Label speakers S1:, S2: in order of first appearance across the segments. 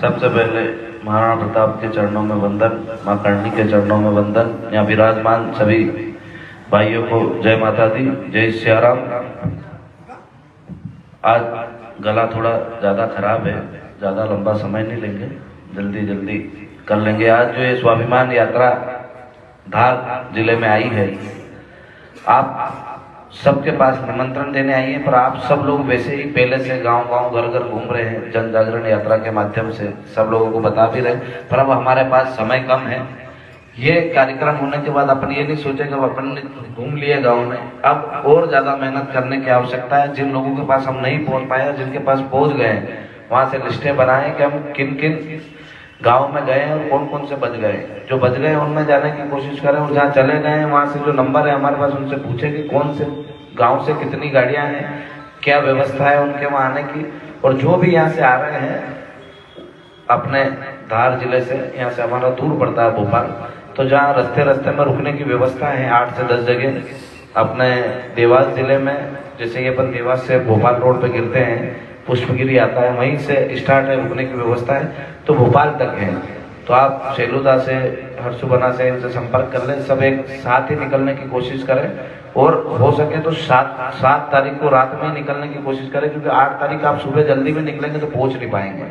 S1: सबसे पहले महाराणा प्रताप के चरणों में वंदन, माँ करणी के चरणों में वंदन। यहाँ विराजमान सभी भाइयों को जय माता दी, जय सियाराम। आज गला थोड़ा ज़्यादा खराब है, ज़्यादा लंबा समय नहीं लेंगे, जल्दी जल्दी कर लेंगे। आज जो ये स्वाभिमान यात्रा धार जिले में आई है, आप सबके पास निमंत्रण देने आई है, पर आप सब लोग वैसे ही पहले से गांव-गांव घर-घर घूम रहे हैं, जन जागरण यात्रा के माध्यम से सब लोगों को बता भी रहे, पर अब हमारे पास समय कम है। ये कार्यक्रम होने के बाद अपन ये नहीं सोचे कि अपन ने घूम लिए गांव में, अब और ज्यादा मेहनत करने की आवश्यकता है। जिन लोगों के पास हम नहीं पहुंच पाए, जिनके पास पहुंच गए, वहां से लिस्टें बनाएं कि हम किन किन गांव में गए और कौन कौन से बच गए। जो बच गए उनमें जाने की कोशिश करें, और जहाँ चले गए वहां से जो नंबर है हमारे पास, उनसे पूछे कि कौन से गांव से कितनी गाड़ियां हैं, क्या व्यवस्था है उनके वहां आने की। और जो भी यहाँ से आ रहे हैं अपने धार जिले से, यहाँ से हमारा दूर पड़ता है भोपाल, तो जहाँ रास्ते में रुकने की व्यवस्था है 8 से 10 जगह। अपने देवास जिले में जैसे ये अपन देवास से भोपाल रोड पे गिरते हैं, पुष्पगिरी आता है, वहीं से स्टार्ट है, रुकने की व्यवस्था है, तो भोपाल तक है। तो आप सेलूदा से, हरसुबना से इनसे संपर्क कर लें, सब एक साथ ही निकलने की कोशिश करें, और हो सके तो 7 तारीख को रात में निकलने की कोशिश करें, क्योंकि 8 तारीख आप सुबह जल्दी में निकलेंगे तो पहुंच नहीं पाएंगे।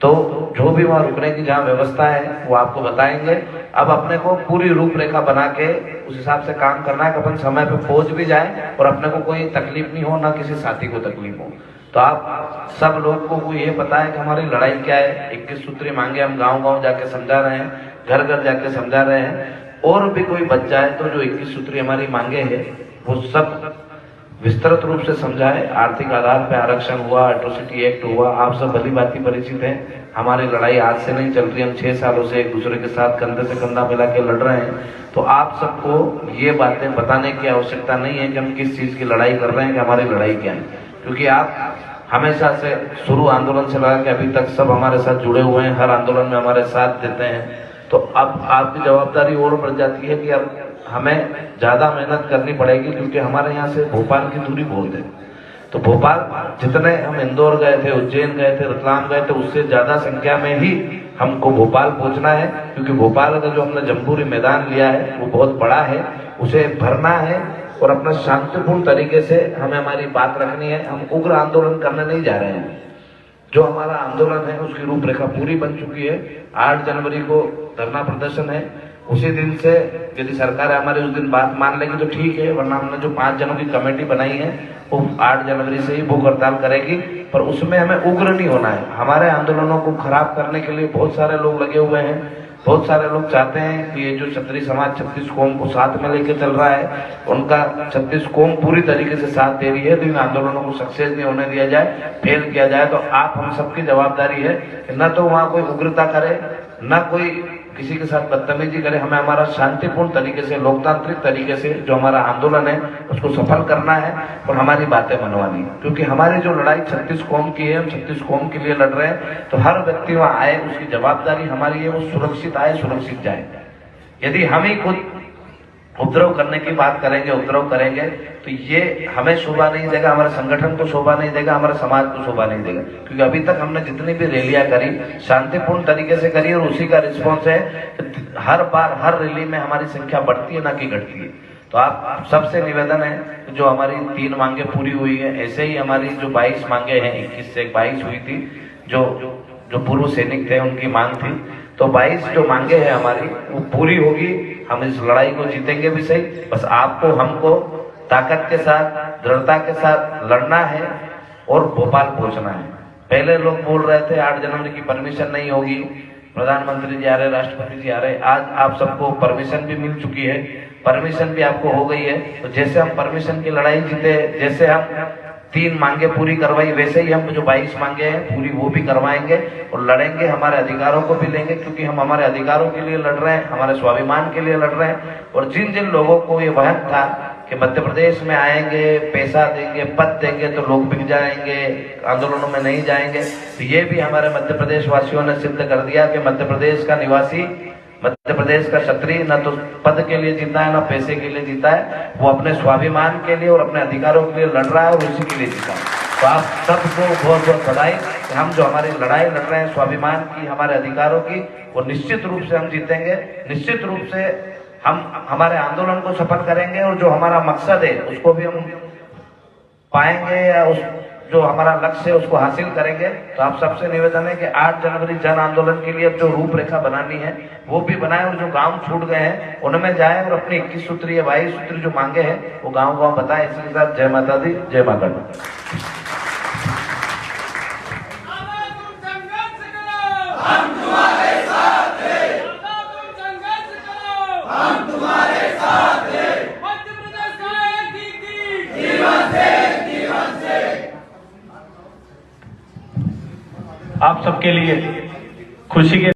S1: तो जो भी वहाँ रुकने की जहाँ व्यवस्था है वो आपको बताएंगे। अब अपने को पूरी रूपरेखा बना के उस हिसाब से काम करना है कि अपन समय पे पहुंच भी जाए और अपने को कोई तकलीफ नहीं हो, ना किसी साथी को तकलीफ हो। तो आप सब लोग को ये पता है कि हमारी लड़ाई क्या है। 21 सूत्री मांगे हम गांव-गांव जाके समझा रहे हैं, घर घर जाके समझा रहे हैं। और भी कोई बच जाए तो जो 21 सूत्री हमारी मांगे हैं वो सब विस्तृत रूप से समझाए। आर्थिक आधार पर आरक्षण हुआ, एट्रोसिटी एक्ट हुआ, आप सब भली बात परिचित हैं। हमारी लड़ाई आज से नहीं चल रही, हम 6 सालों से एक दूसरे के साथ कंधे से कंधा मिला के लड़ रहे हैं। तो आप सबको ये बातें बताने की आवश्यकता नहीं है कि हम किस चीज की लड़ाई कर रहे हैं, कि हमारी लड़ाई क्या है, क्योंकि आप हमेशा से शुरू आंदोलन से लगा के अभी तक सब हमारे साथ जुड़े हुए हैं, हर आंदोलन में हमारे साथ देते हैं। तो अब आपकी जवाबदारी और बढ़ जाती है कि अब हमें ज्यादा मेहनत करनी पड़ेगी, क्योंकि हमारे यहाँ से भोपाल की दूरी बहुत है। तो भोपाल जितने हम इंदौर गए थे, उज्जैन गए थे, रतलाम गए थे, उससे ज्यादा संख्या में ही हमको भोपाल पहुंचना है, क्योंकि भोपाल का जो हमने जम्बूरी मैदान लिया है वो बहुत बड़ा है, उसे भरना है और अपना शांतिपूर्ण तरीके से हमें हमारी बात रखनी है। हम उग्र आंदोलन करने नहीं जा रहे हैं। जो हमारा आंदोलन है उसकी रूपरेखा पूरी बन चुकी है। 8 जनवरी को धरना प्रदर्शन है, उसी दिन से यदि सरकार हमारी उस दिन बात मान लेगी तो ठीक है, वरना हमने जो 5 जनों की कमेटी बनाई है वो 8 जनवरी से ही भूख हड़ताल करेगी। पर उसमें हमें उग्र नहीं होना है। हमारे आंदोलनों को खराब करने के लिए बहुत सारे लोग लगे हुए हैं। बहुत सारे लोग चाहते हैं कि ये जो क्षत्रिय समाज 36 कौम को साथ में लेके चल रहा है, उनका 36 कौम पूरी तरीके से साथ दे रही है, तो इन आंदोलनों को सक्सेस नहीं होने दिया जाए, फेल किया जाए। तो आप हम सबकी जवाबदारी है कि न तो वहाँ कोई उग्रता करे, न कोई किसी के साथ बदतमीजी करे। हमें हमारा शांतिपूर्ण तरीके से, लोकतांत्रिक तरीके से जो हमारा आंदोलन है उसको सफल करना है और हमारी बातें मनवानी है, क्योंकि हमारी जो लड़ाई 36 कौम की है, हम 36 कौम के लिए लड़ रहे हैं। तो हर व्यक्ति वहां आए, उसकी जवाबदारी हमारी है, वो सुरक्षित आए, सुरक्षित जाए। यदि हम ही खुद उपद्रव करने की बात करेंगे, उपद्रव करेंगे, तो ये हमें शोभा नहीं देगा, हमारे संगठन को शोभा नहीं देगा, हमारे समाज को शोभा नहीं देगा। क्योंकि अभी तक हमने जितनी भी रैलियां करी शांतिपूर्ण तरीके से करी, और उसी का रिस्पॉन्स है। हर बार हर रैली में हमारी संख्या बढ़ती है, ना कि घटती है। तो आप सबसे निवेदन है, जो हमारी 3 मांगे पूरी हुई है, ऐसे ही हमारी जो 22 मांगे हैं, 21 से 22 हुई थी, जो पूर्व सैनिक थे उनकी मांग थी, तो 22 जो मांगे हैं हमारी वो पूरी होगी। हम इस लड़ाई को जीतेंगे भी सही, बस आपको हमको ताकत के साथ, दृढ़ता के साथ लड़ना है और भोपाल पहुंचना है। पहले लोग बोल रहे थे 8 जनवरी की परमिशन नहीं होगी, प्रधानमंत्री जी आ रहे, राष्ट्रपति जी आ रहे। आज आप सबको परमिशन भी मिल चुकी है, परमिशन भी आपको हो गई है। तो जैसे हम परमिशन की लड़ाई जीते, जैसे हम 3 मांगे पूरी करवाई, वैसे ही हम जो 22 मांगे हैं पूरी वो भी करवाएंगे और लड़ेंगे, हमारे अधिकारों को भी लेंगे, क्योंकि हम हमारे अधिकारों के लिए लड़ रहे हैं, हमारे स्वाभिमान के लिए लड़ रहे हैं। और जिन जिन लोगों को ये वहम था कि मध्य प्रदेश में आएंगे, पैसा देंगे, पद देंगे तो लोग बिक जाएंगे, आंदोलनों में नहीं जाएंगे, तो ये भी हमारे मध्य प्रदेश वासियों ने सिद्ध कर दिया कि मध्य प्रदेश का निवासी, मध्य प्रदेश का क्षत्रिय न तो पद के लिए जीता है, न पैसे के लिए जीता है, वो अपने स्वाभिमान के लिए और अपने अधिकारों के लिए लड़ रहा है और उसी के लिए जीता है। तो आप सबको बहुत बहुत बधाई कि हम जो हमारी लड़ाई लड़ रहे हैं स्वाभिमान की, हमारे अधिकारों की, वो निश्चित रूप से हम जीतेंगे। निश्चित रूप से हम हमारे आंदोलन को सफल करेंगे और जो हमारा मकसद है उसको भी हम पाएंगे, या उस जो हमारा लक्ष्य है उसको हासिल करेंगे। तो आप सबसे निवेदन है कि 8 जनवरी जन आंदोलन के लिए अब जो रूपरेखा बनानी है वो भी बनाए, और जो गांव छूट गए हैं उनमें जाए और अपनी 21 सूत्री या 22 सूत्री जो मांगे हैं वो गांव गांव बताएं। इसके साथ जय माता दी, जय माता दी।
S2: आप सबके लिए खुशी के